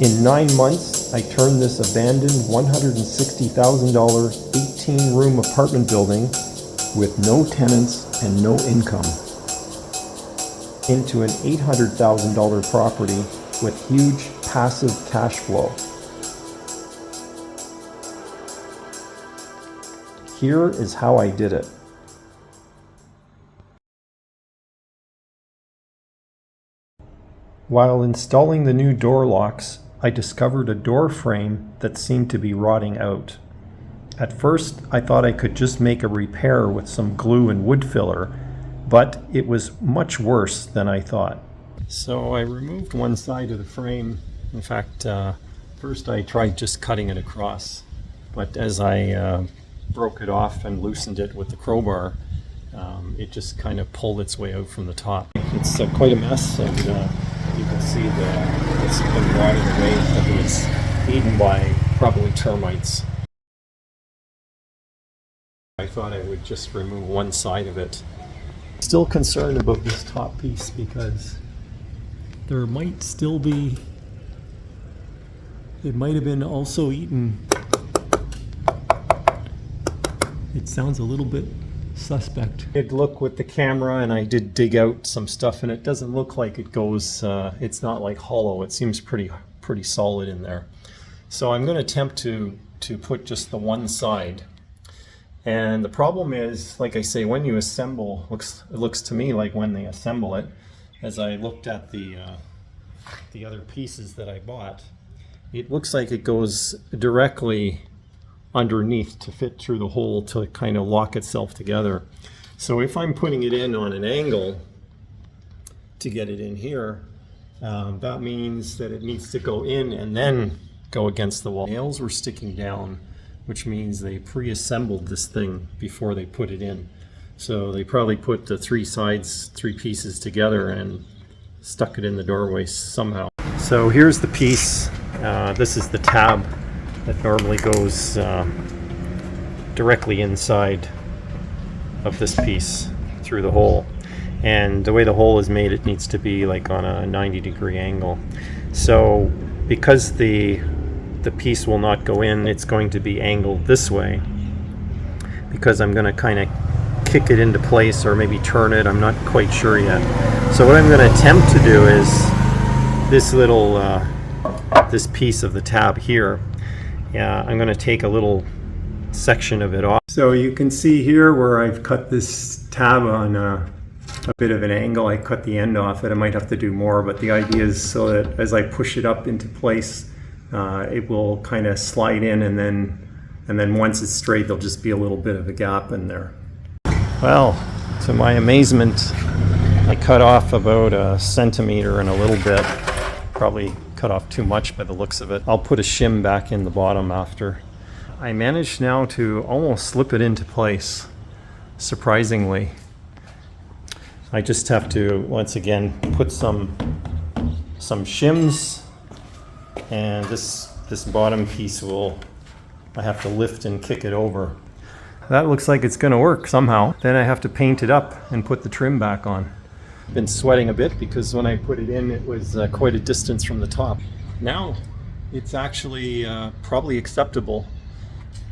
In 9 months, I turned this abandoned $160,000 18-room apartment building with no tenants and no income into an $800,000 property with huge passive cash flow. Here is how I did it. While installing the new door locks, I discovered a door frame that seemed to be rotting out. At first, I thought I could just make a repair with some glue and wood filler, but it was much worse than I thought. So I removed one side of the frame. In fact, first I tried just cutting it across, but as I broke it off and loosened it with the crowbar, it just kind of pulled its way out from the top. It's quite a mess, and you can see it's been rotted away. I think it's eaten by probably termites. I thought I would just remove one side of it. Still concerned about this top piece because there might still be, it might have been also eaten. It sounds a little bit suspect. I did look with the camera and I did dig out some stuff, and it doesn't look like it goes, it's not like hollow. It seems pretty solid in there. So I'm going to attempt to put just the one side. And the problem is, like I say, when you assemble, it looks to me like when they assemble it, as I looked at the other pieces that I bought, it looks like it goes directly underneath to fit through the hole to kind of lock itself together. So if I'm putting it in on an angle to get it in here, that means that it needs to go in and then go against the wall. Nails were sticking down, which means they pre-assembled this thing before they put it in. So they probably put the three pieces together and stuck it in the doorway somehow. So here's the piece. This is the tab that normally goes directly inside of this piece through the hole. And the way the hole is made, it needs to be like on a 90-degree angle. So because the piece will not go in, it's going to be angled this way, because I'm going to kind of kick it into place or maybe turn it. I'm not quite sure yet. So what I'm going to attempt to do is this little this piece of the tab here, I'm going to take a little section of it off. So you can see here where I've cut this tab on a bit of an angle. I cut the end off it. I might have to do more, but the idea is so that as I push it up into place, it will kind of slide in, and then once it's straight, there'll just be a little bit of a gap in there. Well, to my amazement, I cut off about a centimeter and a little bit. Probably cut off too much by the looks of it. I'll put a shim back in the bottom after. I managed now to almost slip it into place, surprisingly. I just have to, once again, put some shims, and this bottom piece I have to lift and kick it over. That looks like it's going to work somehow. Then I have to paint it up and put the trim back on. Been sweating a bit because when I put it in, it was quite a distance from the top. Now it's actually probably acceptable,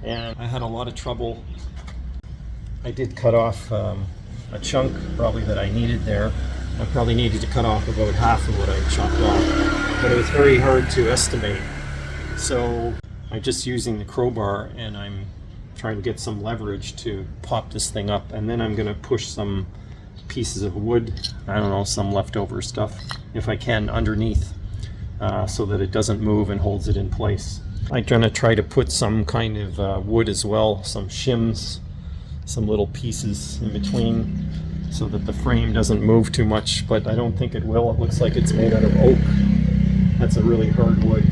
and I had a lot of trouble. I did cut off a chunk probably that I needed there. I probably needed to cut off about half of what I chopped off, but it was very hard to estimate. So I'm just using the crowbar, and I'm trying to get some leverage to pop this thing up, and then I'm going to push some pieces of wood, I don't know, some leftover stuff, if I can, underneath, so that it doesn't move and holds it in place. I'm going to try to put some kind of wood as well, some shims, some little pieces in between, so that the frame doesn't move too much, but I don't think it will. It looks like it's made out of oak. That's a really hard wood.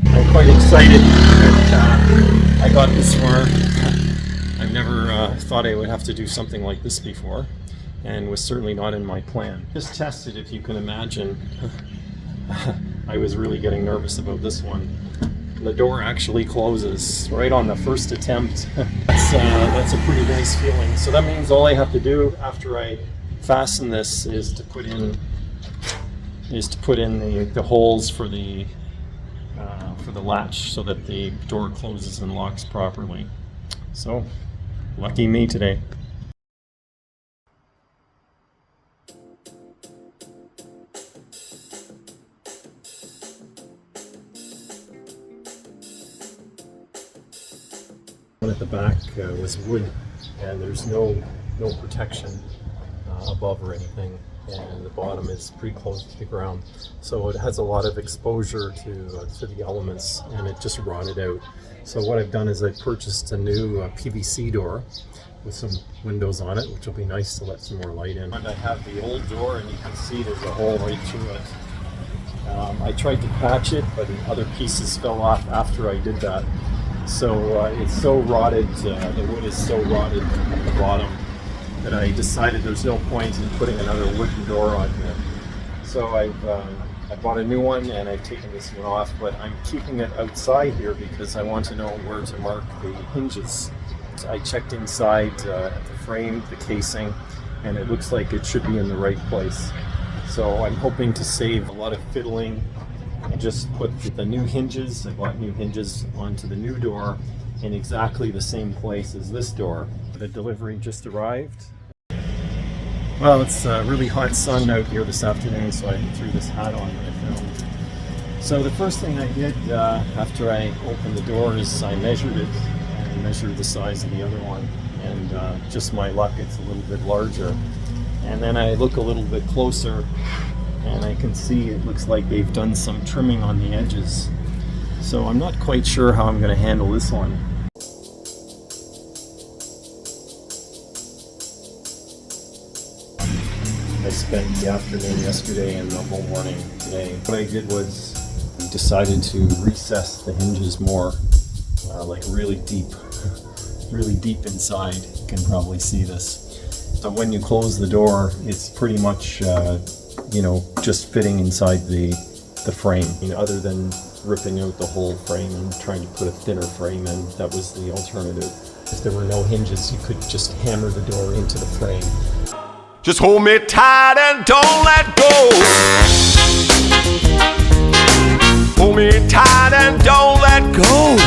I'm quite excited that I got this far. I've never thought I would have to do something like this before, and was certainly not in my plan. Just tested, if you can imagine. I was really getting nervous about this one. The door actually closes right on the first attempt. That's a pretty nice feeling. So that means all I have to do after I fasten this is to put in the holes for the for the latch so that the door closes and locks properly. So, lucky me today. One at the back was wood, and there's no protection above or anything, and the bottom is pretty close to the ground, so it has a lot of exposure to the elements, and it just rotted out. So what I've done is I purchased a new PVC door with some windows on it, which will be nice to let some more light in. And I have the old door, and you can see there's a hole right through it. I tried to patch it, but other pieces fell off after I did that. So it's so rotted, the wood is so rotted at the bottom that I decided there's no point in putting another wooden door on here. So I bought a new one, and I've taken this one off, but I'm keeping it outside here because I want to know where to mark the hinges. So I checked inside the frame, the casing, and it looks like it should be in the right place. So I'm hoping to save a lot of fiddling and just put the new hinges, I bought new hinges onto the new door in exactly the same place as this door. The delivery just arrived. Well, it's a really hot sun out here this afternoon, so I threw this hat on that I filmed. So the first thing I did after I opened the door is I measured it and measured the size of the other one, and just my luck, it's a little bit larger. And then I look a little bit closer, and I can see it looks like they've done some trimming on the edges. So I'm not quite sure how I'm going to handle this one. I spent the afternoon yesterday and the whole morning today. What I did was decided to recess the hinges more, like really deep inside. You can probably see this. So when you close the door, it's pretty much just fitting inside the frame. Other than ripping out the whole frame and trying to put a thinner frame in, that was the alternative. If there were no hinges, you could just hammer the door into the frame. Just hold me tight and don't let go. Hold me tight and don't let go.